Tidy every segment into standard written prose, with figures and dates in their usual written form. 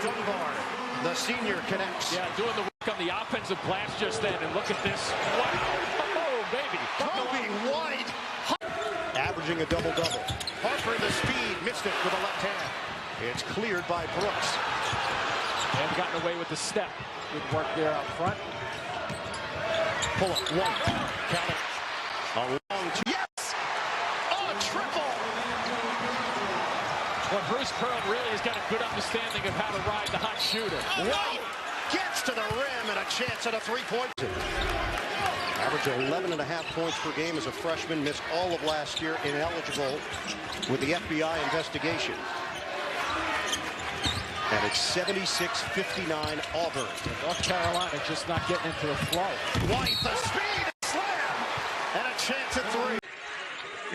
Dunbar, the senior, connects. Yeah, doing the work on the offensive glass just then. And look at this. Wow. Oh, baby. Coby White. Averaging a double-double. Harper the speed. Missed it with a left hand. It's cleared by Brooks. And gotten away with the step. Good work there out front. Pull up. White. Count it. A long two. Yes! Oh, a triple! Well, Bruce Pearl really has got a good understanding of how to ride the hot shooter. White gets to the rim and a chance at a three-point. Average 11.5 points per game as a freshman. Missed all of last year. Ineligible with the FBI investigation. And it's 76-59 Auburn. North Carolina just not getting into the flow. White, the speed, slam, and a chance at three.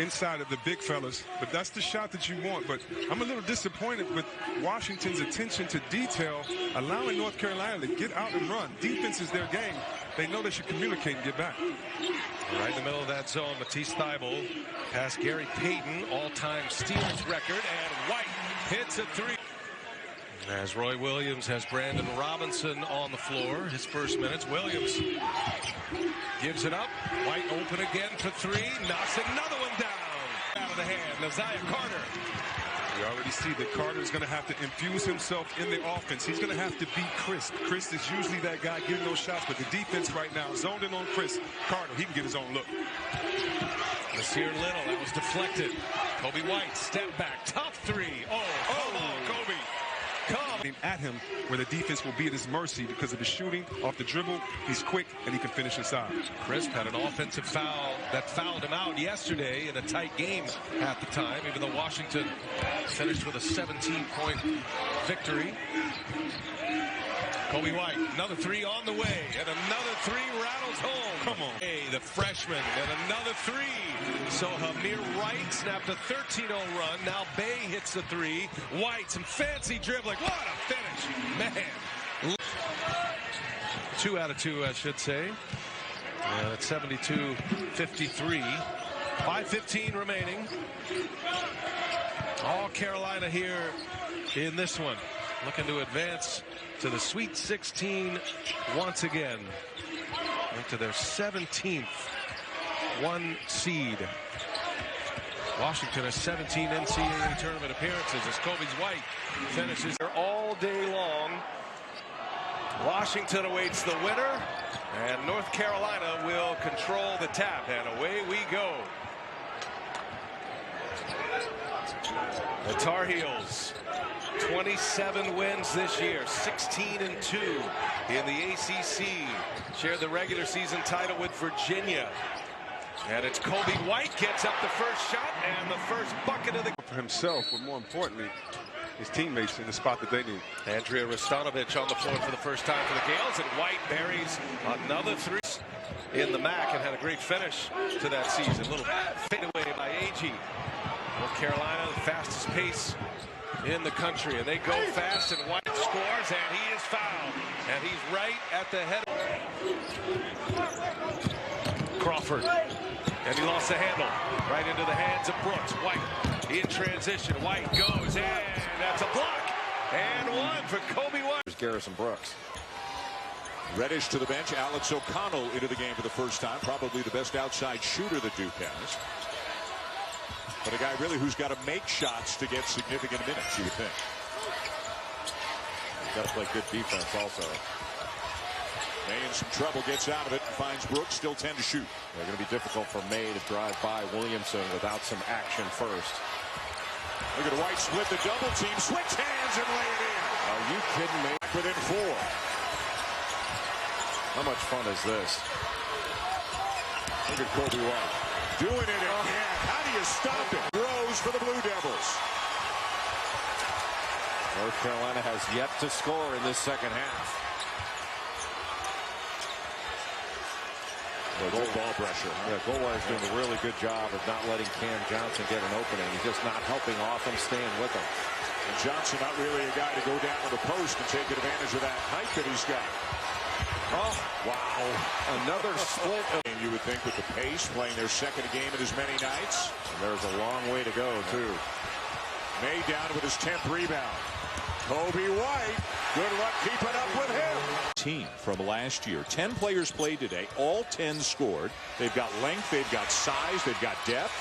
Inside of the big fellas, but that's the shot that you want. But I'm a little disappointed with Washington's attention to detail, allowing North Carolina to get out and run. Defense is their game. They know they should communicate and get back. Right in the middle of that zone, Matisse Thybulle past Gary Payton, all-time steals record, and White hits a three. As Roy Williams has Brandon Robinson on the floor, his first minutes. Williams gives it up. White open again for three. Knocks another one down. Out of the hand, Isaiah Carter. We already see that Carter is going to have to infuse himself in the offense. He's going to have to beat Chris. Chris is usually that guy getting those shots, but the defense right now zoned in on Chris. Carter, he can get his own look. Nasir Little, that was deflected. Coby White, step back, tough three. Coby. At him where the defense will be at his mercy because of his shooting off the dribble. He's quick and he can finish inside. Crisp had an offensive foul that fouled him out yesterday in a tight game at the time, even though Washington finished with a 17-point victory. Coby White, another three on the way, and another three rattles home. Come on. Hey, the freshman, and another three. So Hamir Wright snapped a 13-0 run. Now Bay hits the three. White, some fancy dribbling. What a finish, man. 2 out of 2, I should say. And it's 72-53. 5:15 remaining. All Carolina here in this one. Looking to advance to the Sweet 16 once again. Into their 17th one seed. Washington has 17 NCAA tournament appearances as Coby White finishes all day long. Washington awaits the winner, and North Carolina will control the tap, and away we go. The Tar Heels, 27 wins this year, 16-2 in the ACC. Shared the regular season title with Virginia. And it's Coby White gets up the first shot and the first bucket of the... For himself, but more importantly, his teammates in the spot that they need. Andrea Rastanovich on the floor for the first time for the Gales, and White buries another three in the MAC and had a great finish to that season. A little fadeaway by Agee. North Carolina, the fastest pace in the country, and they go fast, and White scores, and he is fouled, and he's right at the head of Crawford, and he lost the handle right into the hands of Brooks. White in transition. White goes, and that's a block, and one for Coby White. There's Garrison Brooks. Reddish to the bench. Alex O'Connell into the game for the first time, probably the best outside shooter that Duke has. But a guy really who's got to make shots to get significant minutes, you would think. He's got to play good defense also. May in some trouble, gets out of it, and finds Brooks, still 10 to shoot. They're going to be difficult for May to drive by Williamson without some action first. Look at White split the double team, switch hands and lay it in. Are you kidding me? Within 4. How much fun is this? Look at Coby White. Doing it again. How do you stop it? Rose for the Blue Devils. North Carolina has yet to score in this second half. Goal ball pressure. Yeah, Goldwire's doing a really good job of not letting Cam Johnson get an opening. He's just not helping off him, staying with him. And Johnson not really a guy to go down to the post and take advantage of that height that he's got. Oh, wow. Another split. You would think with the pace, playing their second game in as many nights. And there's a long way to go, too. May down with his 10th rebound. Coby White, good luck keeping up with him. Team from last year. 10 players played today. All 10 scored. They've got length, they've got size, they've got depth.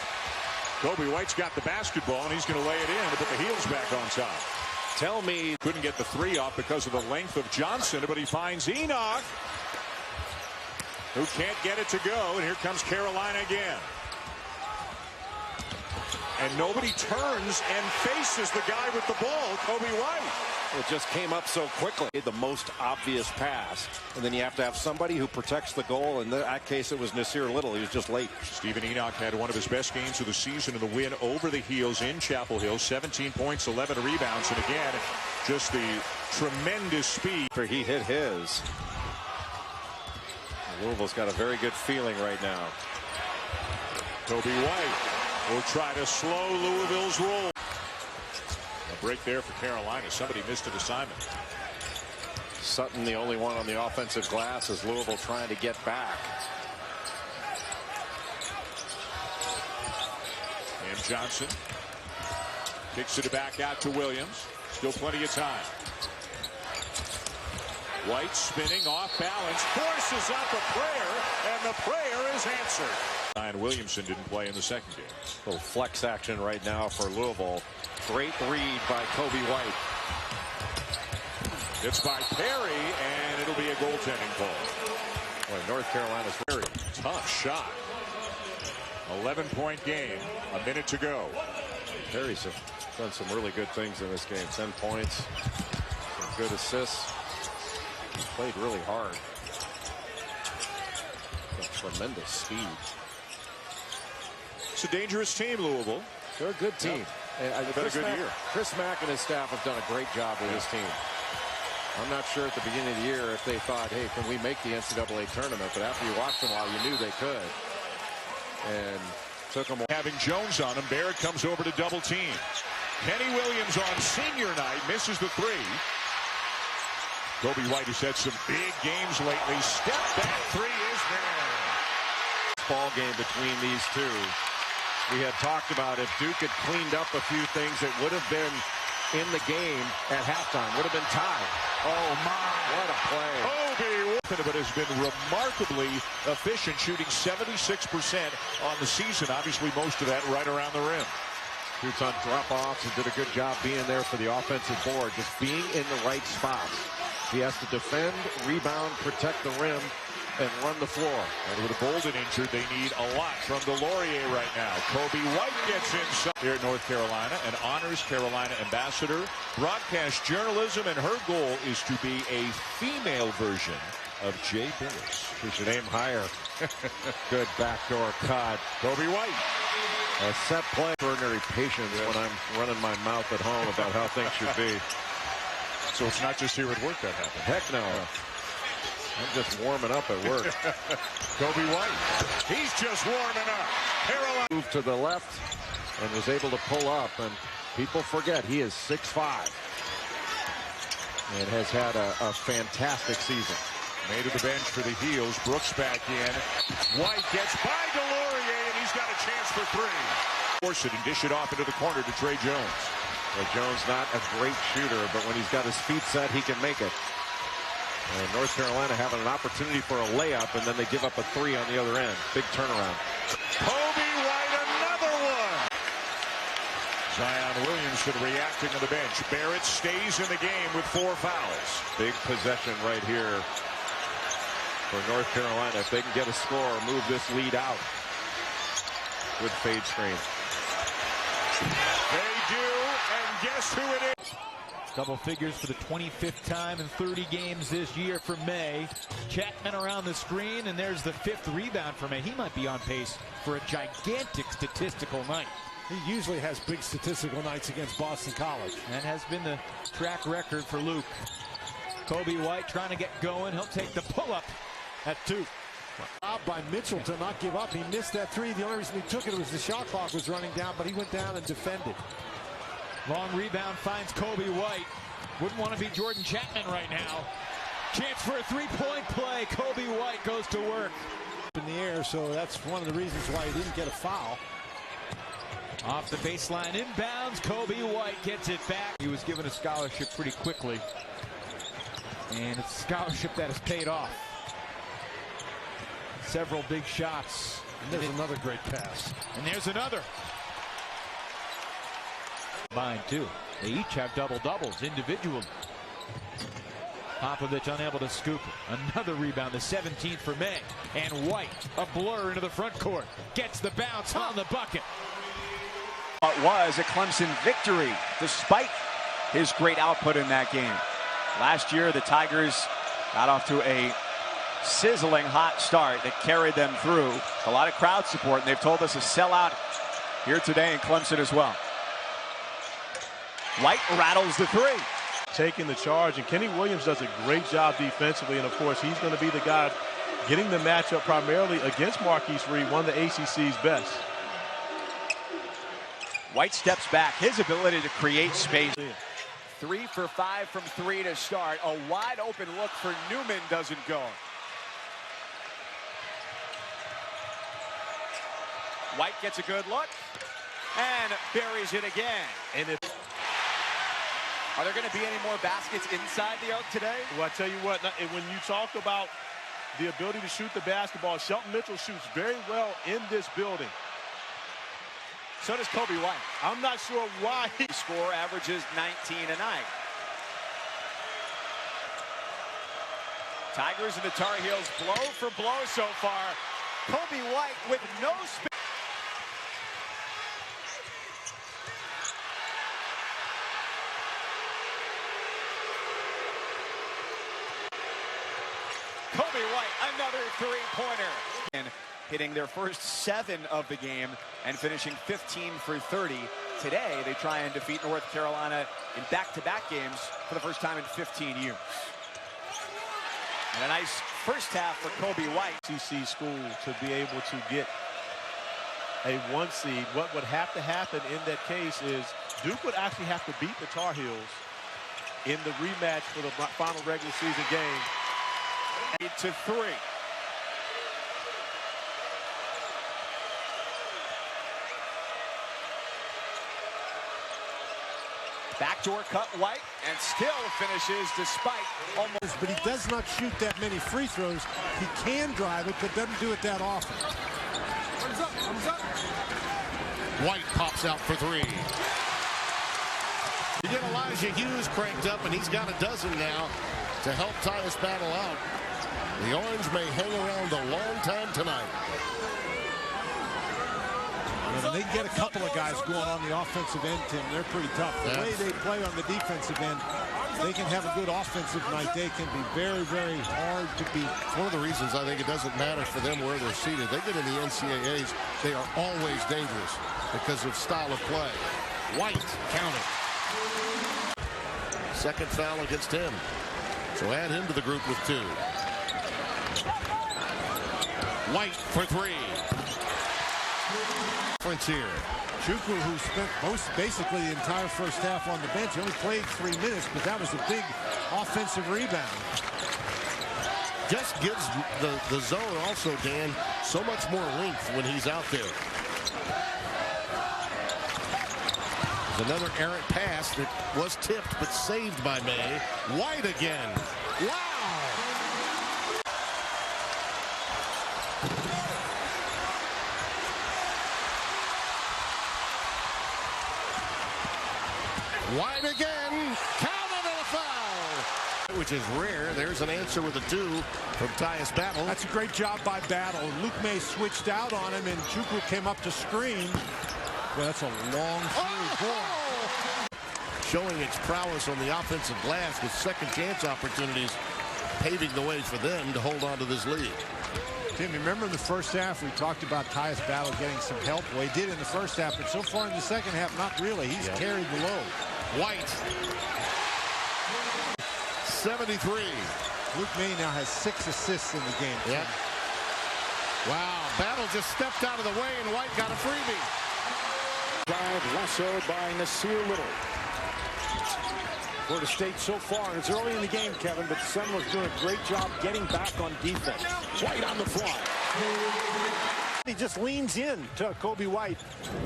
Coby White's got the basketball, and he's going to lay it in to put the heels back on top. Tell me couldn't get the three off because of the length of Johnson, but he finds Enoch, who can't get it to go, and here comes Carolina again. And nobody turns and faces the guy with the ball, Coby White. It just came up so quickly. The most obvious pass. And then you have to have somebody who protects the goal. In that case, it was Nasir Little. He was just late. Stephen Enoch had one of his best games of the season in the win over the Heels in Chapel Hill. 17 points, 11 rebounds. And again, just the tremendous speed. He hit his. Louisville's got a very good feeling right now. Coby White will try to slow Louisville's roll. A break there for Carolina. Somebody missed an assignment. Sutton, the only one on the offensive glass, as Louisville trying to get back. Cam Johnson kicks it back out to Williams. Still plenty of time. White spinning off balance, forces up a prayer, and the prayer is answered. Ryan Williamson didn't play in the second game. A little flex action right now for Louisville. Great read by Coby White. It's by Perry, and it'll be a goaltending call. Boy, North Carolina's very tough shot. 11-point game, a minute to go. Perry's done some really good things in this game. 10 points, some good assists. He played really hard. Tremendous speed. It's a dangerous team, Louisville. They're a good team. They've had a good year. Chris Mack and his staff have done a great job with this team. I'm not sure at the beginning of the year if they thought, hey, can we make the NCAA tournament? But after you watched them a while, you knew they could. And took them. Having Jones on him, Barrett comes over to double team. Kenny Williams on senior night misses the three. Coby White has had some big games lately. Step back three is there. Ball game between these two. We had talked about if Duke had cleaned up a few things, it would have been in the game at halftime. Would have been tied. Oh my! What a play! Coby, but has been remarkably efficient, shooting 76% on the season. Obviously, most of that right around the rim. Shoots on drop-offs and did a good job being there for the offensive board, just being in the right spots. He has to defend, rebound, protect the rim, and run the floor. And with Bolden injured, they need a lot from Delorier right now. Coby White gets inside here at North Carolina, an honors Carolina ambassador, broadcast journalism, and her goal is to be a female version of Jay Billis. She should aim higher. Good backdoor cut. Coby White. A set play. Extraordinary patience when I'm running my mouth at home about how things should be. So it's not just here at work that happens. Heck no. I'm just warming up at work. Coby White. He's just warming up. Carolina moved to the left and was able to pull up. And people forget he is 6'5". And has had a fantastic season. Made to the bench for the Heels. Brooks back in. White gets by Delorier, and he's got a chance for three. Force it and dish it off into the corner to Trey Jones. Well, Jones not a great shooter, but when he's got his feet set, he can make it. And North Carolina having an opportunity for a layup, and then they give up a three on the other end. Big turnaround. Coby White, another one. Zion Williamson reacting on the bench. Barrett stays in the game with 4 fouls. Big possession right here for North Carolina. If they can get a score, move this lead out. Good fade screen. They do, and guess who it is? Double figures for the 25th time in 30 games this year for May. Chapman around the screen, and there's the 5th rebound for May. He might be on pace for a gigantic statistical night. He usually has big statistical nights against Boston College. That has been the track record for Luke. Coby White trying to get going. He'll take the pull-up at 2. By Mitchell to not give up. He missed that three. The only reason he took it was the shot clock was running down, but he went down and defended. Long rebound finds Coby White. Wouldn't want to be Jordan Chapman right now. Chance for a three-point play. Coby White goes to work. In the air, so that's one of the reasons why he didn't get a foul. Off the baseline, inbounds. Coby White gets it back. He was given a scholarship pretty quickly, and it's a scholarship that has paid off. Several big shots. And there's another great pass. And there's another. Combined too. They each have double-doubles individually. Popovich unable to scoop it. Another rebound, the 17th for May. And White, a blur into the front court. Gets the bounce on the bucket. It was a Clemson victory despite his great output in that game. Last year, the Tigers got off to a sizzling hot start that carried them through. A lot of crowd support, and they've told us a sellout here today in Clemson as well. White rattles the three. Taking the charge, and Kenny Williams does a great job defensively, and of course he's going to be the guy getting the matchup primarily against Marquise Reed, one of the ACC's best. White steps back. His ability to create space. 3 for 5 from 3 to start. A wide open look for Newman doesn't go. White gets a good look and buries it again. And are there going to be any more baskets inside the arc today? well, I tell you what, when you talk about the ability to shoot the basketball, Shelton Mitchell shoots very well in this building. So does Coby White. I'm not sure why. His score averages 19 a night. Tigers and the Tar Heels blow for blow so far. Coby White with no space. Coby White, another three-pointer. And hitting their first 7 of the game and finishing 15 for 30. Today, they try and defeat North Carolina in back-to-back games for the first time in 15 years. And a nice first half for Coby White. ACC school to be able to get a 1 seed. What would have to happen in that case is Duke would actually have to beat the Tar Heels in the rematch for the final regular season game. To 3. Backdoor cut White and still finishes despite almost. But he does not shoot that many free throws. He can drive it, but doesn't do it that often. Comes up. White pops out for 3. You get Elijah Hughes cranked up, and he's got a dozen now to help tie this battle out. The Orange may hang around a long time tonight. And they get a couple of guys going on the offensive end, Tim. They're pretty tough. The way they play on the defensive end, they can have a good offensive night. They can be very, very hard to beat. One of the reasons I think it doesn't matter for them where they're seated. They get in the NCAAs, they are always dangerous because of style of play. White counted. Second foul against him. So add him to the group with 2. White for 3. Difference here. Chukwu, who spent basically the entire first half on the bench, he only played 3 minutes, but that was a big offensive rebound. Just gives the zone also, Dan, so much more length when he's out there. There's another errant pass that was tipped but saved by May. White again. Wow! White again, counted and a foul, which is rare. There's an answer with a 2 from Tyus Battle. That's a great job by Battle. Luke May switched out on him, and Chukwu came up to screen. Well, that's a long three. Showing its prowess on the offensive glass with second chance opportunities, paving the way for them to hold on to this lead. Tim, remember in the first half we talked about Tyus Battle getting some help? Well, he did in the first half, but so far in the second half, not really. He's carried the load. White. 73. Luke May now has 6 assists in the game. Yeah. Wow, Battle just stepped out of the way, and White got a freebie. Drive lassoed by Nasir Little. Florida State so far, and it's early in the game, Kevin, but the Seminoles doing a great job getting back on defense. White on the fly. He just leans in to Coby White.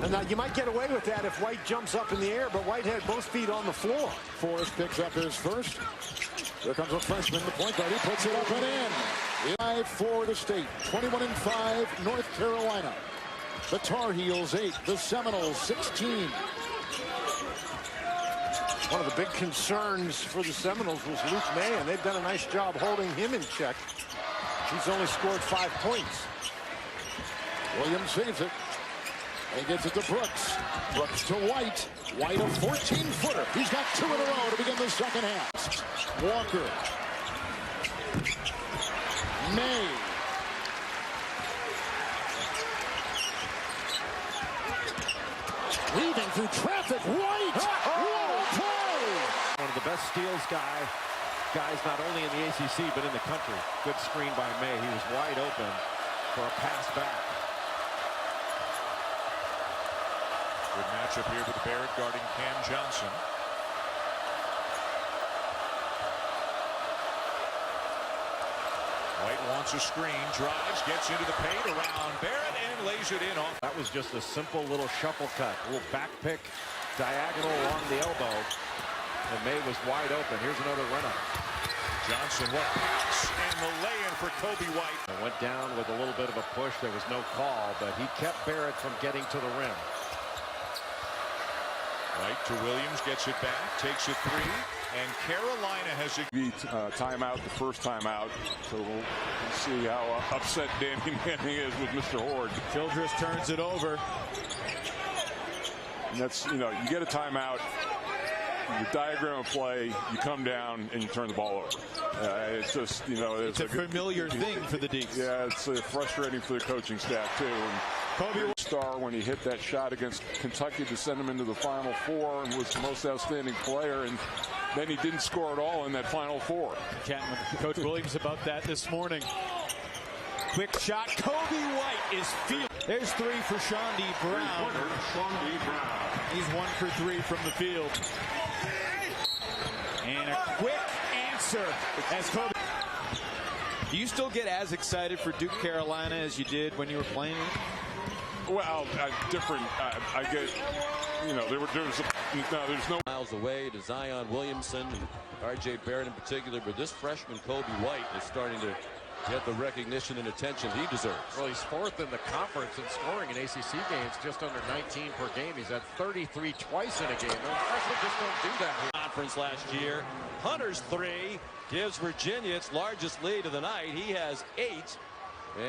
And now you might get away with that if White jumps up in the air, but White had both feet on the floor. Forrest picks up his first. Here comes a freshman, the point guard. He puts it up and in. 5 for the state. 21-5, North Carolina. The Tar Heels 8, the Seminoles 16. One of the big concerns for the Seminoles was Luke May, and they've done a nice job holding him in check. He's only scored 5 points. Williams saves it. And gets it to Brooks. Brooks to White. White a 14-footer. He's got 2 in a row to begin the second half. Walker. May. Weaving through traffic. White. What a play! One of the best steals guys not only in the ACC but in the country. Good screen by May. He was wide open for a pass back. Good matchup here with Barrett guarding Cam Johnson. White wants a screen, drives, gets into the paint around Barrett and lays it in off. That was just a simple little shuffle cut, a little back pick, diagonal along the elbow. And May was wide open. Here's another run-up. Johnson, what pass, and the lay-in for Coby White. It went down with a little bit of a push. There was no call, but he kept Barrett from getting to the rim. White to Williams, gets it back, takes it 3, and Carolina has a timeout, the first timeout. So we'll see how upset Danny Manning is with Mr. Horde. Childress turns it over. And that's, you get a timeout, you diagram of play, you come down and you turn the ball over. It's just, it's a familiar thing for the Deeks. Yeah, it's frustrating for the coaching staff too. And Coby star when he hit that shot against Kentucky to send him into the Final Four and was the most outstanding player, and then he didn't score at all in that Final Four. Chatting with Coach Williams about that this morning. Quick shot. Coby White is field. There's 3 for Shawnee Brown. He's 1 for 3 from the field. And a quick answer as Coby. Do you still get as excited for Duke Carolina as you did when you were playing? Well, different. I get, there's no miles away to Zion Williamson and R.J. Barrett in particular, but this freshman Coby White is starting to get the recognition and attention he deserves. Well, he's 4th in the conference in scoring in ACC games, just under 19 per game. He's had 33 twice in a game. Those freshmen just don't do that here. Conference last year. Hunter's 3 gives Virginia its largest lead of the night. He has 8.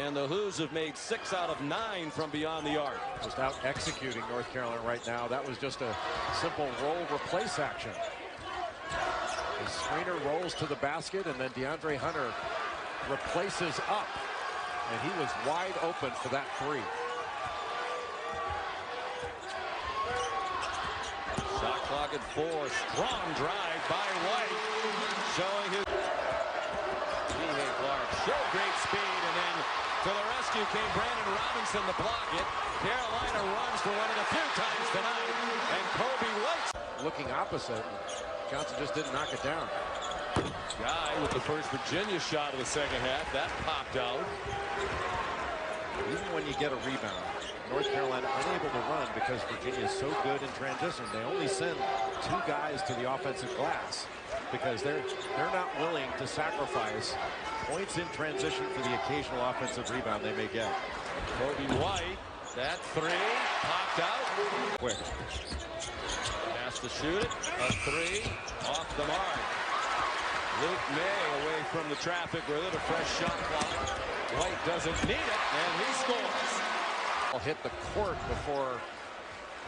And the Hoos have made 6 out of 9 from beyond the arc. Just out executing North Carolina right now. That was just a simple roll replace action. The screener rolls to the basket, and then DeAndre Hunter replaces up. And he was wide open for that 3. Shot clock at 4. Strong drive by White. Showing his... Clark showed great speed, and then to the rescue came Brandon Robinson to block it. Carolina runs for one of the few times tonight, and Coby White looking opposite. Johnson just didn't knock it down. Guy with the first Virginia shot of the second half. That popped out. Even when you get a rebound, North Carolina unable to run because Virginia is so good in transition. They only send 2 guys to the offensive glass because they're not willing to sacrifice points in transition for the occasional offensive rebound they may get. Coby White, that 3 popped out. Quick. Has to shoot it. A 3 off the mark. Luke May away from the traffic with it. A fresh shot clock. White doesn't need it, and he scores. I'll hit the court before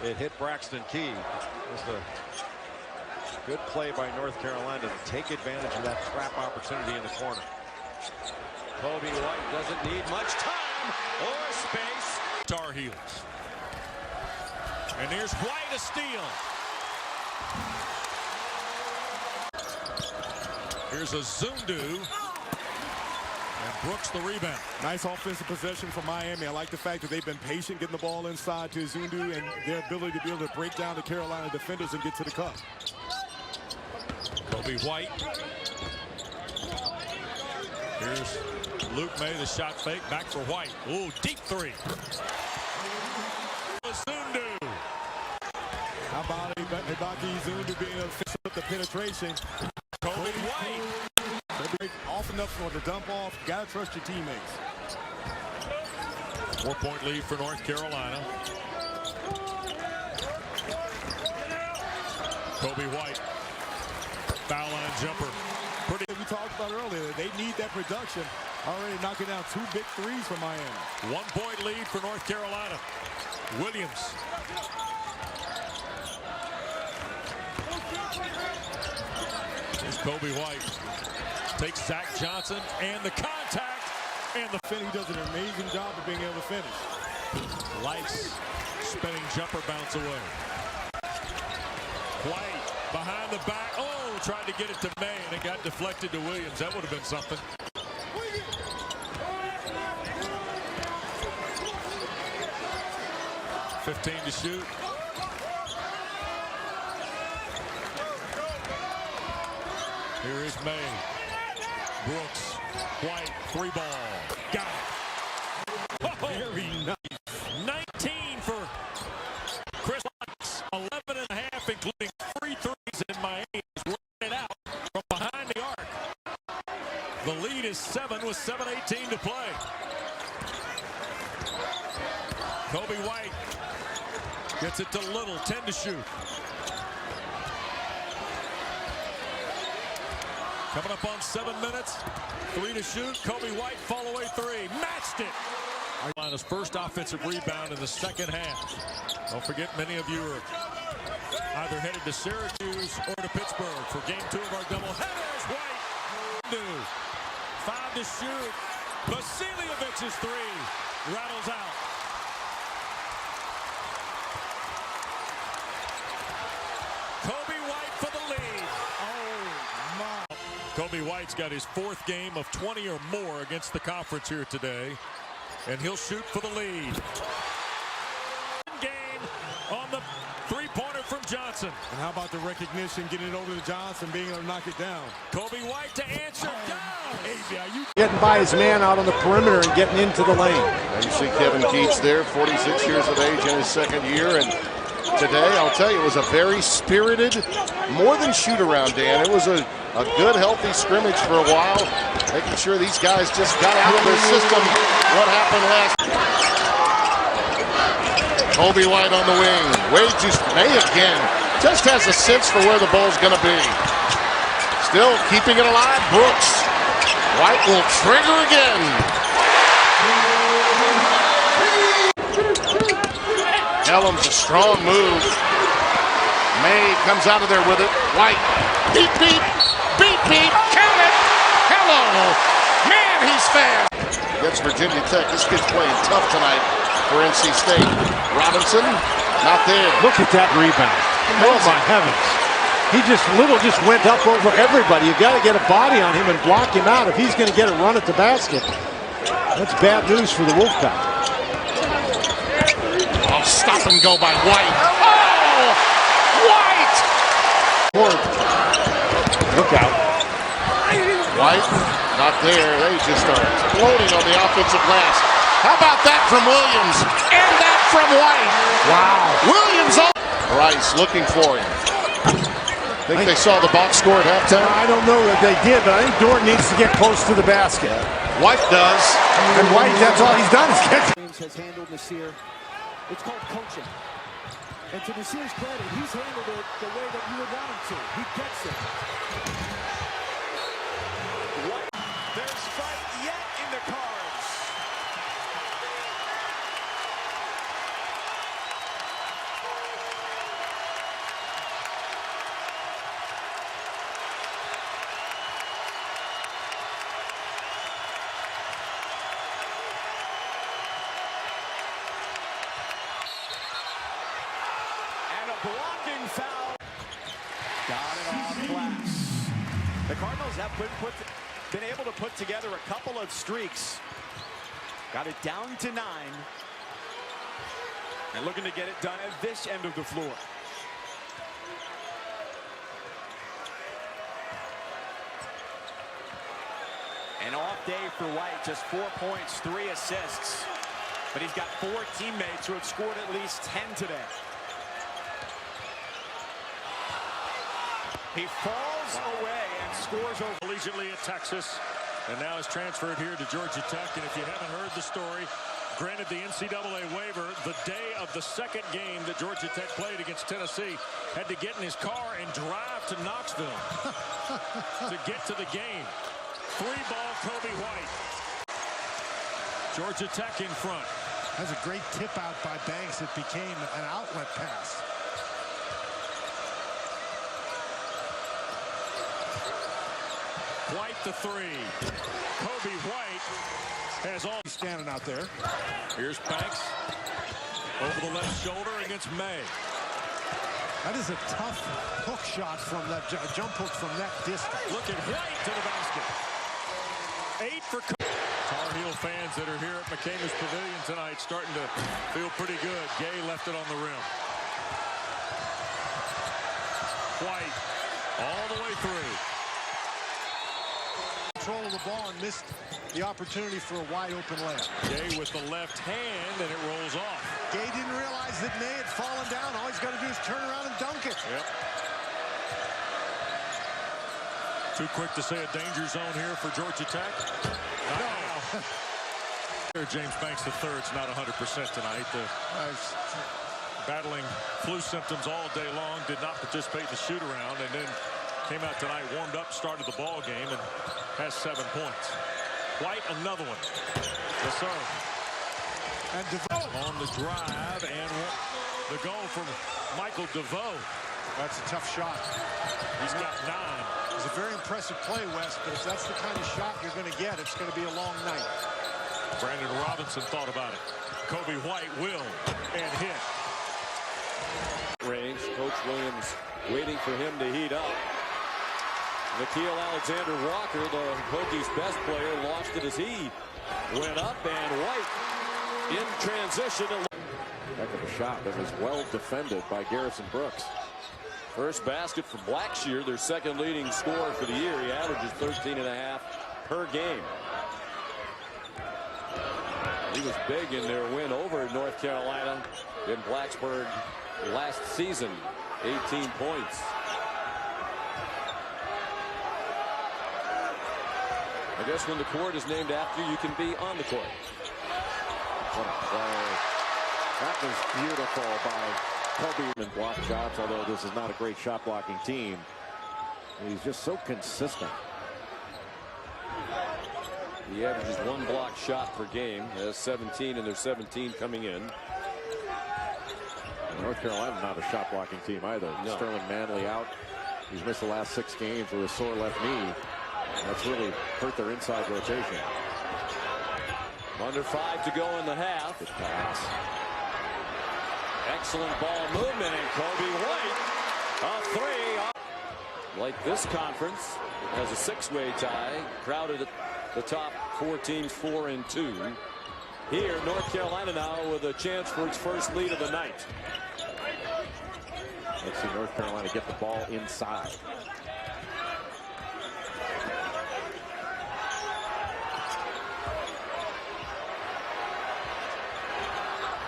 it hit Braxton Key. It was a good play by North Carolina to take advantage of that trap opportunity in the corner. Coby White doesn't need much time or space. Tar Heels. And there's White, a steal. Here's a Zundu. And Brooks the rebound. Nice offensive possession for Miami. I like the fact that they've been patient getting the ball inside to Zundu and their ability to be able to break down the Carolina defenders and get to the cup. Coby White. Here's Luke May, the shot fake, back for White. Ooh, deep three. How about Zundu being efficient with the penetration? Coby White. Often enough for the dump off. You gotta trust your teammates. 4-point lead for North Carolina. Coby White. Foul line jumper. Pretty. We talked about earlier. They need that production. Already knocking down 2 big threes for Miami. 1-point lead for North Carolina. Williams. Here's Coby White. Takes Zach Johnson and the contact. And the Finney does an amazing job of being able to finish. Lights. Spinning jumper bounce away. White behind the back. Oh, tried to get it to May and it got deflected to Williams. That would have been something. .15 to shoot. Here is May. Brooks. White. 3-ball. Got it. Oh, very nice. 19 for Chris Lux. 11.5, including 3 threes in Miami. He's running it out from behind the arc. The lead is 7 with 7:18 to play. Coby White gets it to Little. 10 to shoot. Coming up on 7 minutes. 3 to shoot. Coby White, fall away 3. Matched it. Carolina's first offensive rebound in the second half. Don't forget, many of you are either headed to Syracuse or to Pittsburgh for game 2 of our doubleheaders. White. 5 to shoot. Vasiljevich's 3 rattles out. Coby White for the lead. Oh, my. Coby White's got his 4th game of 20 or more against the conference here today. And he'll shoot for the lead. Game on the 3-pointer from Johnson. And how about the recognition, getting it over to Johnson, being able to knock it down. Coby White to answer down. Getting by his man out on the perimeter and getting into the lane. And you see Kevin Keats there, 46 years of age in his 2nd year. And today, I'll tell you, it was a very spirited, more than shoot-around, Dan. It was a good, healthy scrimmage for a while, making sure these guys just got out of their system what happened last. Coby White on the wing. Wade just May again. Just has a sense for where the ball's going to be. Still keeping it alive. Brooks. White will trigger again. Ellam's a strong move. May comes out of there with it. White. Beat, beat. Beat, beat. Count it. Hello. Man, he's fast. Against Virginia Tech. This kid's playing tough tonight for NC State. Robinson, not there. Look at that rebound. Oh, my heavens. Little just went up over everybody. You got to get a body on him and block him out if he's going to get a run at the basket. That's bad news for the Wolfpack. Oh, stop and go by White. Oh! White! Look out. White, not there. They just are exploding on the offensive glass. How about that from Williams? And that from White. Wow. Williams on. Rice looking for him. Think they saw the box score at halftime? I don't know that they did, but I think Dort needs to get close to the basket. White does. And White, that's all he's done is get. James has handled Nasir. It's called coaching. And to Nasir's credit, he's handled it the way that you would want him to. He gets it. There's fight yet in the cards. Blocking foul. Got it off glass. The Cardinals have been able to put together a couple of streaks. Got it down to 9. And looking to get it done at this end of the floor. An off day for White, just 4 points, 3 assists. But he's got 4 teammates who have scored at least 10 today. He falls away and scores over collegiately at Texas, and now is transferred here to Georgia Tech. And if you haven't heard the story, granted the NCAA waiver the day of the second game that Georgia Tech played against Tennessee, had to get in his car and drive to Knoxville to get to the game. 3-ball Coby White. Georgia Tech in front. That's a great tip out by Banks. It became an outlet pass. White the 3. Coby White has all. He's standing out there. Here's Banks over the left shoulder against May. That is a tough hook shot from that jump hook from that distance. Look at White to the basket. 8 for Tar Heel fans that are here at McCamish Pavilion tonight starting to feel pretty good. Gay left it on the rim. White all the way through. Control of the ball and missed the opportunity for a wide open layup. Gay with the left hand, and it rolls off. Gay didn't realize that May had fallen down. All he's got to do is turn around and dunk it. Yep. Too quick to say a danger zone here for Georgia Tech. Not now. James Banks III is not 100% tonight. Battling flu symptoms all day long, did not participate in the shoot around, and then came out tonight, warmed up, started the ball game, and has 7 points. White, another one. Yes, sir. And DeVoe on the drive, and the goal from Michael DeVoe. That's a tough shot. He's got 9. It's a very impressive play, Wes, but if that's the kind of shot you're going to get, it's going to be a long night. Brandon Robinson thought about it. Coby White will, and hit. Range, Coach Williams waiting for him to heat up. Nikhil Alexander-Walker, the Hokies' best player, lost it as he went up, and White in transition. Heck of a shot that was well defended by Garrison Brooks. First basket for Blackshear, their second leading scorer for the year. He averages 13.5 per game. He was big in their win over North Carolina in Blacksburg last season. 18 points. I guess when the court is named after you, can be on the court. What a play. That was beautiful by Coby and block shots, although this is not a great shot blocking team. He's just so consistent. He averages 1 block shot per game. He has 17, and there's 17 coming in. And North Carolina's not a shot blocking team either. No. Sterling Manley out. He's missed the last 6 games with a sore left knee. That's really hurt their inside rotation. Under 5 to go in the half. Good pass. Excellent ball movement, and Coby White, a 3. Like this conference, has a 6-way tie, crowded at the top 4 teams, 4 and 2. Here, North Carolina now with a chance for its first lead of the night. Let's see North Carolina get the ball inside.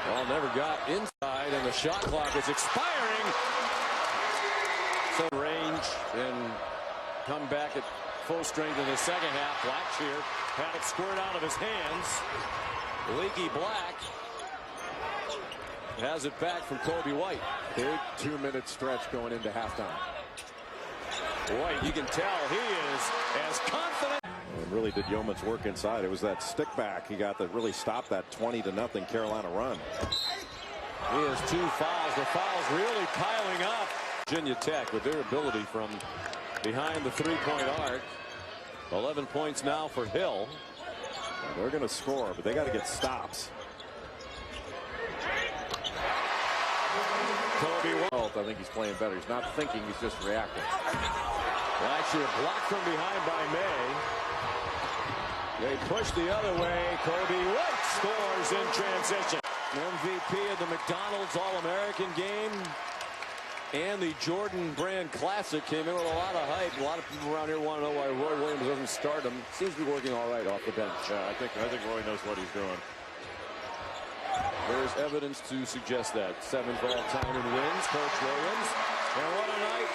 Ball never got inside, and the shot clock is expiring. So range and come back at full strength in the second half. Blackshear had it squirt out of his hands. Leaky Black has it back from Coby White. Big 2-minute stretch going into halftime. White, you can tell he is as confident. And really did yeoman's work inside. It was that stick back he got that really stopped that 20-0 Carolina run. He has 2 fouls. The fouls really piling up. Virginia Tech with their ability from behind the 3-point arc. 11 points now for Hill. Well, they're going to score, but they got to get stops. Coby White, I think he's playing better. He's not thinking, he's just reacting. Blackshear blocked from behind by May. They push the other way. Coby White scores in transition. MVP of the McDonald's All-American game. And the Jordan Brand Classic came in with a lot of hype. A lot of people around here want to know why Roy Williams doesn't start him. Seems to be working all right off the bench. Yeah, I think Roy knows what he's doing. There's evidence to suggest that. 7th all-time in wins, Coach Williams. And what a night.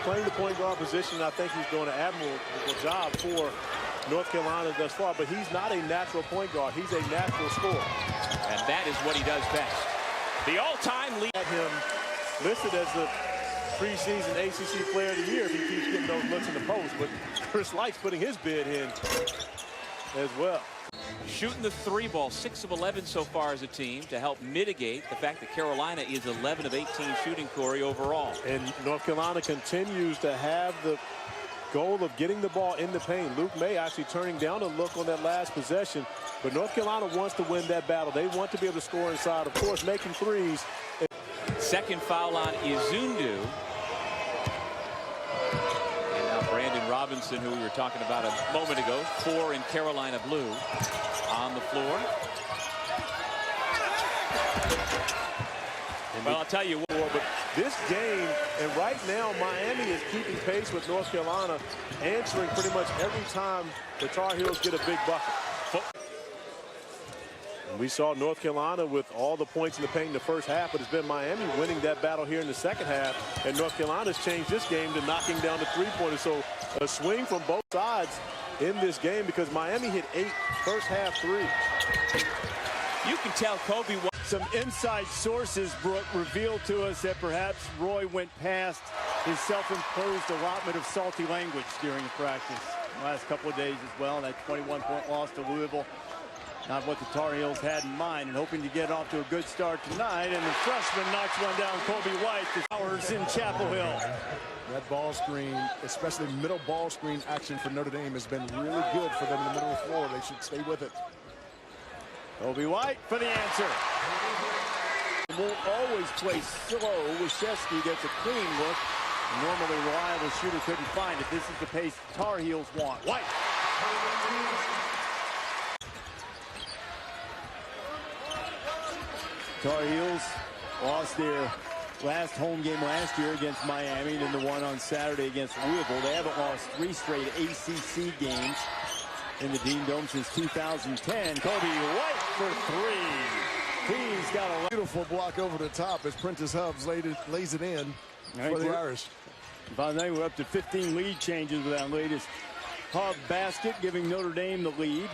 Playing the point guard position, I think he's doing an admirable job for North Carolina thus far, but he's not a natural point guard. He's a natural scorer. And that is what he does best. The all-time lead. At him listed as the preseason ACC Player of the Year if he keeps getting those looks in the post, but Chris Light's putting his bid in as well. Shooting the 3 ball, 6 of 11 so far as a team to help mitigate the fact that Carolina is 11 of 18 shooting, Corey, overall. And North Carolina continues to have the goal of getting the ball in the paint. Luke May actually turning down a look on that last possession, but North Carolina wants to win that battle. They want to be able to score inside, of course, making threes. Second foul on Izundu. And now Brandon Robinson, who we were talking about a moment ago, 4 in Carolina blue, on the floor. Well, I'll tell you what, but this game, and right now Miami is keeping pace with North Carolina, answering pretty much every time the Tar Heels get a big bucket. And we saw North Carolina with all the points in the paint in the first half, but it's been Miami winning that battle here in the second half, and North Carolina's changed this game to knocking down the three-pointers. So a swing from both sides in this game because Miami hit 8 first half threes. You can tell Coby. Some inside sources, Brooke, revealed to us that perhaps Roy went past his self-imposed allotment of salty language during the practice the last couple of days as well. That 21-point loss to Louisville, not what the Tar Heels had in mind, and hoping to get off to a good start tonight. And the freshman knocks one down, Coby White, the Hours in Chapel Hill. That ball screen, especially middle ball screen action for Notre Dame, has been really good for them in the middle of the floor. They should stay with it. Coby White for the answer. Won't always play slow. Wyszewski gets a clean look. A normally reliable shooter couldn't find it. This is the pace Tar Heels want. White. Tar Heels lost their last home game last year against Miami, and then the one on Saturday against Louisville. They haven't lost 3 straight ACC games in the Dean Dome since 2010. Coby White for 3. He's got a beautiful block over the top as Prentice Hubbs lays it in for the Irish. By now we're up to 15 lead changes with that latest Hub basket, giving Notre Dame the lead.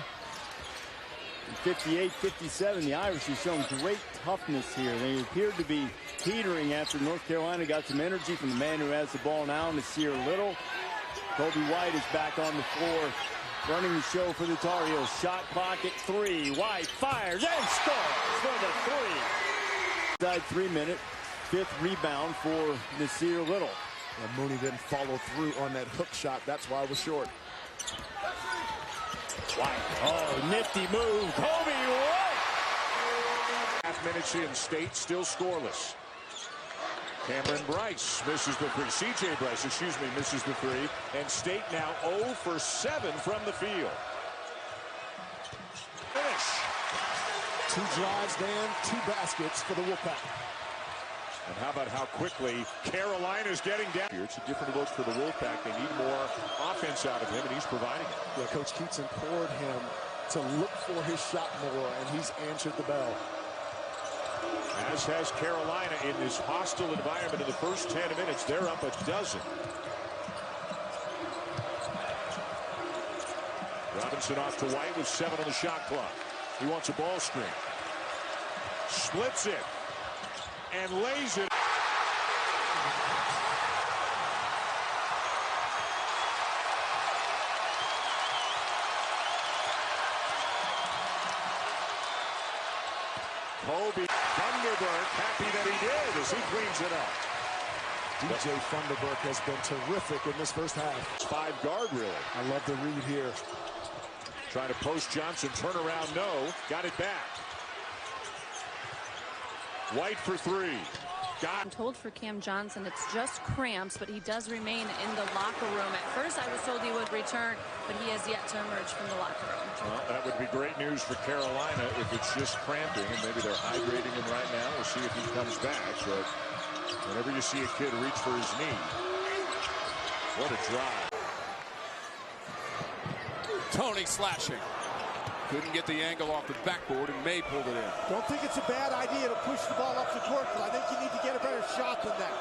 58-57, the Irish have shown great toughness here. They appeared to be teetering after North Carolina got some energy from the man who has the ball now, Nasir Little. Coby White is back on the floor, running the show for the Tar Heels. Shot clock at 3. White fires and scores for the 3. Inside 3-minute, 5th rebound for Nasir Little. And Mooney didn't follow through on that hook shot. That's why it was short. White. Oh, nifty move. Coby White. Half minutes in, State still scoreless. Cameron Bryce misses the 3. C.J. Bryce, misses the 3. And State now 0 for 7 from the field. Finish. 2 drives, Dan, 2 baskets for the Wolfpack. And how about how quickly Carolina's getting down here. It's a different look for the Wolfpack. They need more offense out of him, and he's providing it. Yeah, Coach Keats implored him to look for his shot more, and he's answered the bell. As has Carolina in this hostile environment in the first 10 minutes. They're up a dozen. Robinson off to White with 7 on the shot clock. He wants a ball screen. Splits it. And lays it. Coby Funderburk happy that he did as he cleans it up. DJ Funderburk has been terrific in this first half. 5 guard, really. I love the read here. Trying to post Johnson, turn around, no. Got it back. White for 3. I'm told for Cam Johnson it's just cramps, but he does remain in the locker room. At first I was told he would return, but he has yet to emerge from the locker room. Well, that would be great news for Carolina if it's just cramping, and maybe they're hydrating him right now. We'll see if he comes back. But Whenever you see a kid reach for his knee, what a drive. Tony slashing. Couldn't get the angle off the backboard, and May pulled it in. Don't think it's a bad idea to push the ball up the court, but I think you need to get a better shot than that.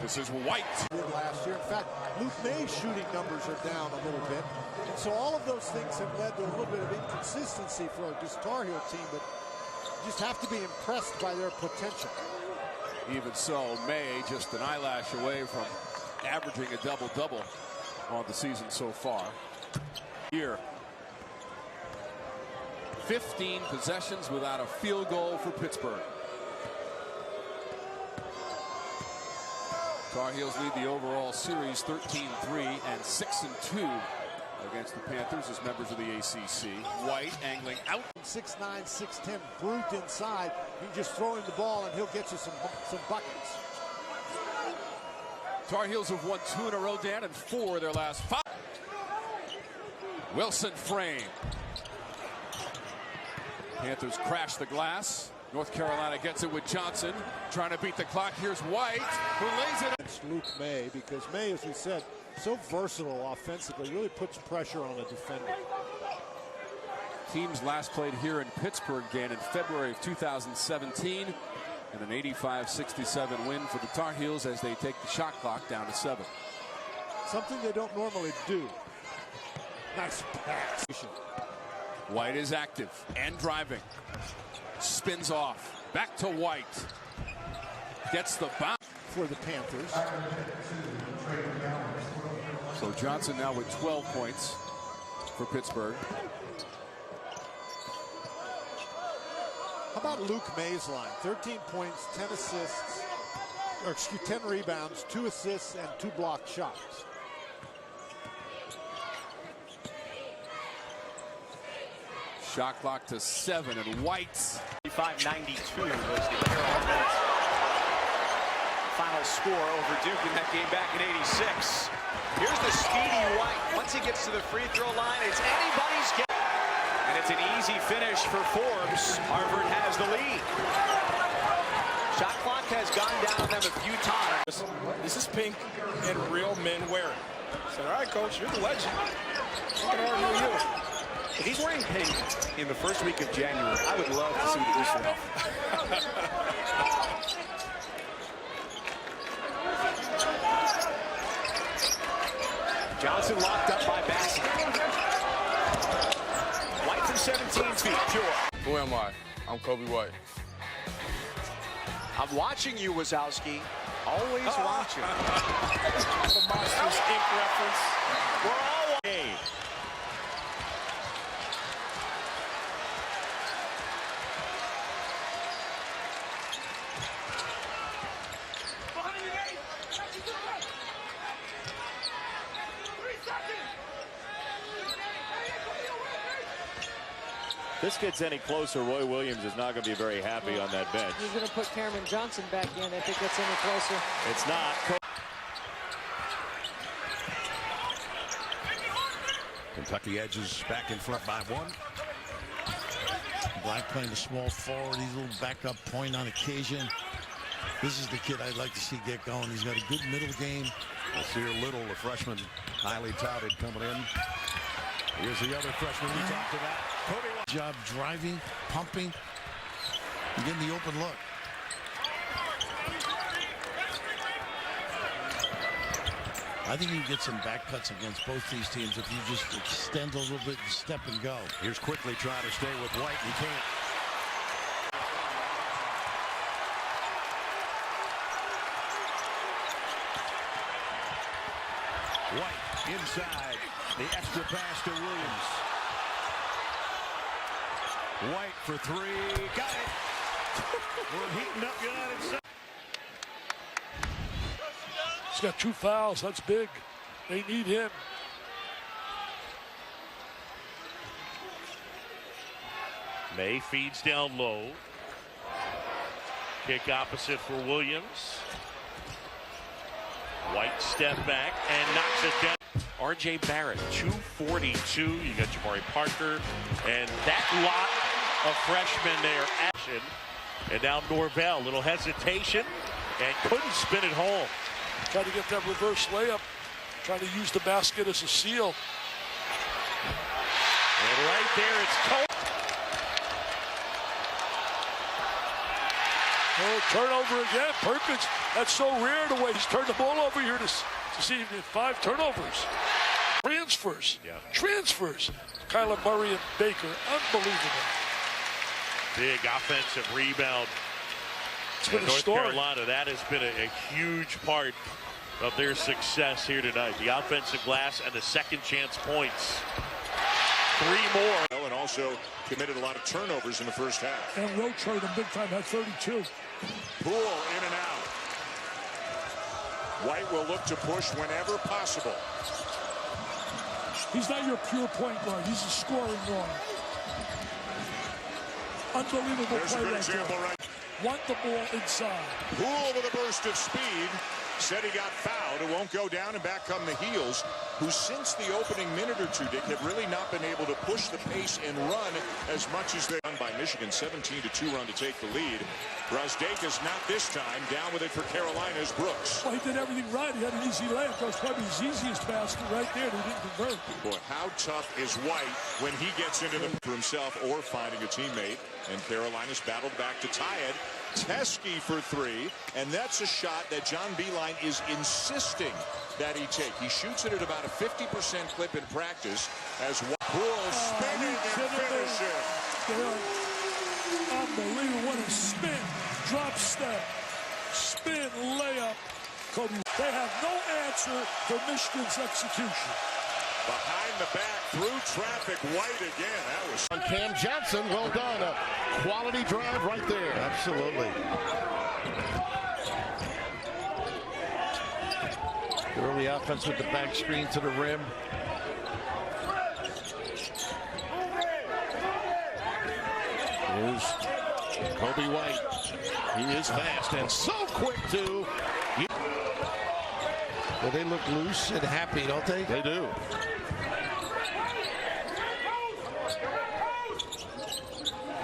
This is White. Last year. In fact, Luke May's shooting numbers are down a little bit. And so all of those things have led to a little bit of inconsistency for this Tar Heel team, but you just have to be impressed by their potential. Even so, May just an eyelash away from averaging a double-double on the season so far. Here, 15 possessions without a field goal for Pittsburgh. Tar Heels lead the overall series 13-3 and 6-2 against the Panthers as members of the ACC. White angling out. 6'9", 6'10", brute inside. You can just throw him the ball and he'll get you some buckets. Tar Heels have won 2 in a row, Dan, and 4 of their last 5. Wilson frame. Panthers crash the glass. North Carolina gets it with Johnson, trying to beat the clock. Here's White, who lays it. It's Luke May, because May, as we said, so versatile offensively, really puts pressure on a defender. Teams last played here in Pittsburgh, Dan, in February of 2017, and an 85-67 win for the Tar Heels as they take the shot clock down to 7. Something they don't normally do. Nice pass. White is active and driving. Spins off. Back to White. Gets the bounce. For the Panthers. So Johnson now with 12 points for Pittsburgh. How about Luke May's line? 13 points, 10 assists, or excuse, 10 rebounds, 2 assists, and 2 blocked shots. Shot clock to 7, and White's 95-92 was the final score over Duke in that game back in '86. Here's the speedy White. Once he gets to the free throw line, it's anybody's game. And it's an easy finish for Forbes. Harvard has the lead. Shot clock has gone down on them a few times. This is pink and real men wear it. I said, all right, coach, you're the legend. I can argue with you. If he's wearing pink in the first week of January, I would love to see what he's doing. Johnson locked up by Bassett. White from 17 feet, pure. Who am I? I'm Coby White. I'm watching you, Wazowski. Always watching. The Monsters Inc. reference. We're all watching. This gets any closer, Roy Williams is not going to be very happy on that bench. He's going to put Cameron Johnson back in if it gets any closer. It's not. Kentucky edges back in front by 1. Black playing the small forward. He's a little backup point on occasion. This is the kid I'd like to see get going. He's got a good middle game. Nasir Little, the freshman, highly touted coming in. Here's the other freshman we talked about. Coby. Job driving, pumping, and getting the open look. I think you can get some back cuts against both these teams if you just extend a little bit and step and go. Here's quickly trying to stay with White. He can't. White inside. The extra pass to Williams. White for 3. Got it. We're heating up United States. He's got 2 fouls. That's big. They need him. May feeds down low. Kick opposite for Williams. White step back and knocks it down. R.J. Barrett, 242. You got Jabari Parker. And that lot of freshmen there. Action. And now Norvell, little hesitation. and couldn't spin it home. Trying to get that reverse layup. Trying to use the basket as a seal. And right there, it's Coby. Oh, turnover again. Perkins, that's so rare the way he's turned the ball over here to see 5 turnovers. Transfers. Kyler Murray and Baker, unbelievable. Big offensive rebound. North Carolina, that has been a huge part of their success here tonight. The offensive glass and the second chance points. 3 more. And also committed a lot of turnovers in the first half. And rotated them big time, had 32. Poole in and out. White will look to push whenever possible. He's not your pure point guard. He's a scoring guard. Unbelievable play right there. Want the ball inside. Poole with a burst of speed. Said he got fouled. It won't go down, and back come the Heels, who since the opening minute or two, Dick, have really not been able to push the pace and run as much as they've done by Michigan. 17-2 run to take the lead. Brazdeikis not this time. Down with it for Carolina's Brooks. Well, he did everything right. He had an easy layup. That was probably his easiest basket right there. He didn't convert. Boy, how tough is White when he gets into the for himself or finding a teammate. And Carolina's battled back to tie it. Teskey for 3, and that's a shot that John Beilein is insisting that he take. He shoots it at about a 50% clip in practice as Poole spinning and finishing. Unbelievable. What a spin. Drop step. Spin layup. Coby. They have no answer for Michigan's execution. Behind the back, through traffic, White again. That was on Cam Johnson. Well done. A quality drive right there. Absolutely. Early offense with the back screen to the rim. Here's Coby White. He is fast and so quick too. Well, they look loose and happy, don't they? They do.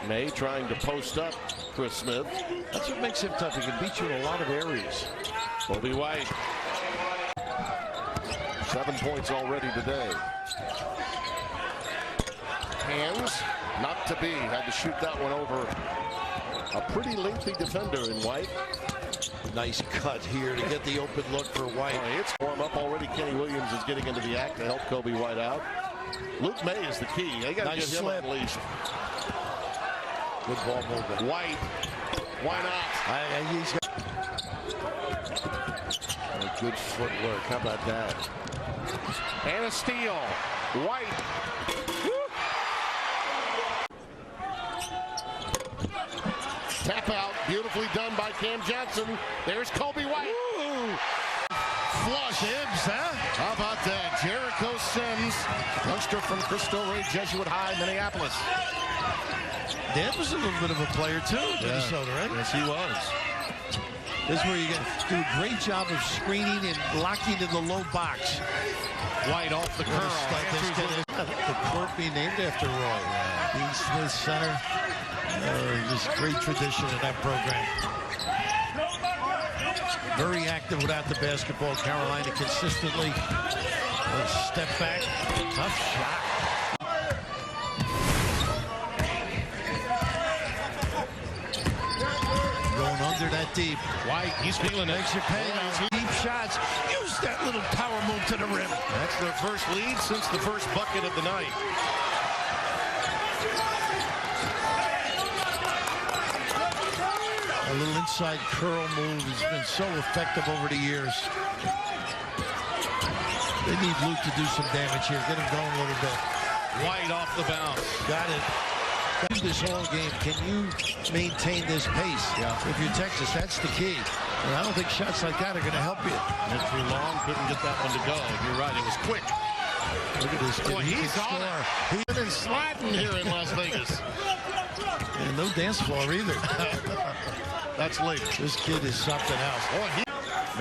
May trying to post up Chris Smith. That's what makes him tough. He can beat you in a lot of areas. Coby White. 7 points already today. Hands, not to be. Had to shoot that one over a pretty lengthy defender in White. Nice cut here to get the open look for White. It's warm up already. Kenny Williams is getting into the act to help Coby White out. Luke May is the key. They got to nice get him slip. at least. Good ball movement. White. Why not? He's got good footwork. How about that? And a steal. White. Tap out. Beautifully done by Cam Johnson. There's Coby White. Ooh. Flush. Sims, huh? How about that? Jericho Sims. Youngster from Cristo Rey Jesuit High, Minneapolis. Dad was a little bit of a player too, Minnesota, right? Yes, he was. This is where you do a great job of screening and blocking in the low box. White off the curl. The court being named after Roy. Dean Smith Center. There's great tradition in that program. Very active without the basketball. Carolina consistently. Step back. Tough shot. Going under that deep. White, he's feeling it. Makes you pay now. Deep shots. Use that little power move to the rim. That's their first lead since the first bucket of the night. A little inside curl move has been so effective over the years. They need Luke to do some damage here. Get him going a little bit. White off the bounce. Got it. This whole game, can you maintain this pace? Yeah. If you're Texas, that's the key. And I don't think shots like that are going to help you. Went too long, couldn't get that one to go. You're right, it was quick. Look at this kid. Boy, he's on it. He's been sliding here in Las Vegas. And no dance floor either. That's later. This kid is something else. Boy, he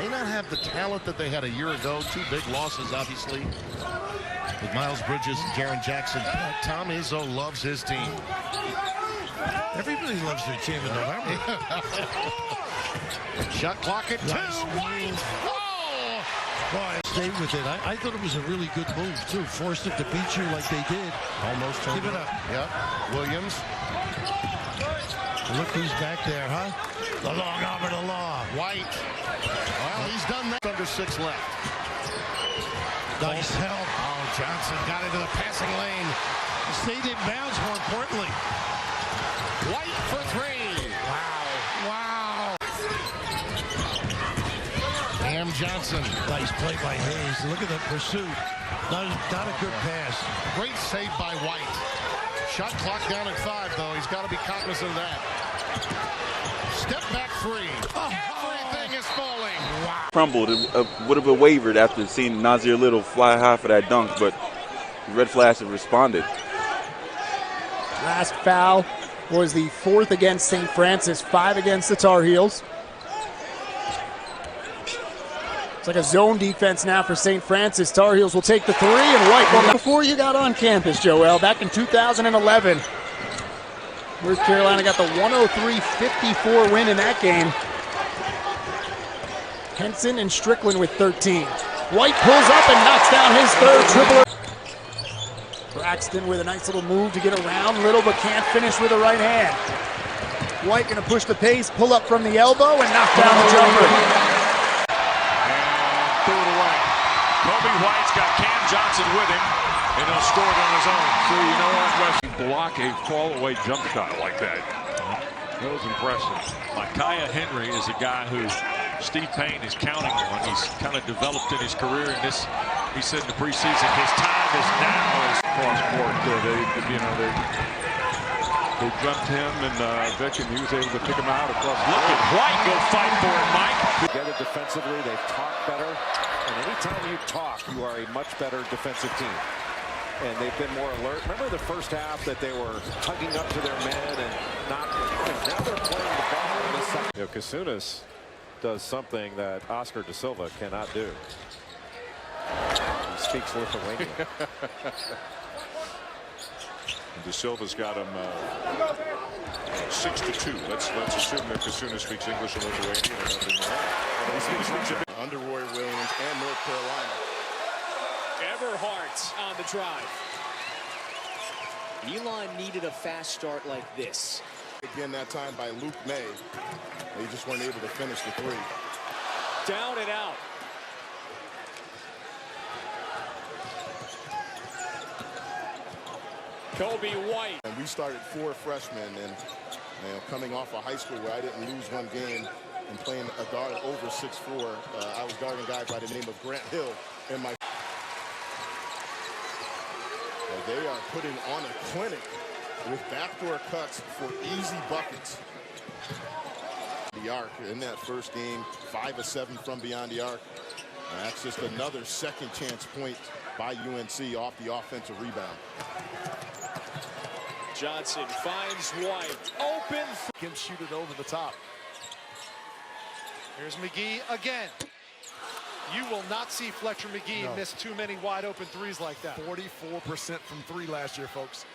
may not have the talent that they had a year ago. 2 big losses, obviously, with Miles Bridges and Jaren Jackson. Tom Izzo loves his team. Everybody loves their team in November. Shot clock at 2. White. Oh! Boy, stay with it. I thought it was a really good move, too. Forced it to beat you like they did. Almost Give it up. Yep. Williams. Look who's back there, huh? The long arm of the law. White. Well, he's done that. Under 6 left. Nice help. Oh, Johnson got into the passing lane. Stayed in bounds, more importantly. White for 3. Wow. Cam Johnson. Nice play by Hayes. Look at the pursuit. Not a good pass. Great save by White. Shot clock down at 5, though. He's got to be cognizant of that. Step back 3. Everything is falling. Wow. Crumbled. It would have wavered after seeing Nazir Little fly high for that dunk, but Red Flash had responded. Last foul was the 4th against St. Francis, 5 against the Tar Heels. It's like a zone defense now for St. Francis. Tar Heels will take the 3, and White will. Before you got on campus, Joel, back in 2011, North Carolina got the 103-54 win in that game. Henson and Strickland with 13. White pulls up and knocks down his 3rd triple. Braxton with a nice little move to get around Little, but can't finish with the right hand. White gonna push the pace, pull up from the elbow, and knock down the jumper. Threw it away. Coby White's got Cam Johnson with him, and he'll score it on his own. So you know what, Wes? Block a fall-away jump shot like that. That was impressive. Micaiah Henry is a guy who Steve Payne is counting on. He's kind of developed in his career, and this, he said in the preseason, his time is now. Cross court, they jumped him, and Vic, and he was able to pick him out across. Look at White go fight for it, Mike. Together defensively, they talk better, and anytime you talk, you are a much better defensive team. And they've been more alert. Remember the first half that they were tugging up to their men and not. And now they're playing the ball in the second. You know, Kasunas does something that Oscar De Silva cannot do. He speaks Lithuanian. De Silva's got him 6-2. Let's assume that Kasunas speaks English and Lithuanian and nothing more. Under Roy Williams and North Carolina. Everhart on the drive. Elon needed a fast start like this. Again, that time by Luke May. They just weren't able to finish the 3. Down and out. Coby White. And we started 4 freshmen, and coming off of high school where I didn't lose one game and playing a guard over 6'4", I was guarding a guy by the name of Grant Hill in my. They are putting on a clinic with backdoor cuts for easy buckets. The arc in that first game, 5 of 7 from beyond the arc. That's just another second chance point by UNC off the offensive rebound. Johnson finds White. Open. Can shoot it over the top. Here's McGee again. You will not see Fletcher McGee miss too many wide open threes like that. 44% from 3 last year, folks.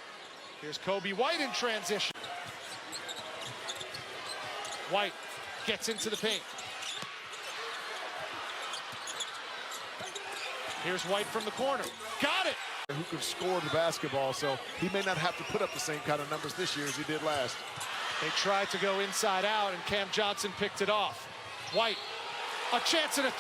Here's Coby White in transition. White gets into the paint. Here's White from the corner. Got it! Who can score the basketball, so he may not have to put up the same kind of numbers this year as he did last. They tried to go inside out, and Cam Johnson picked it off. White, a chance at a 3.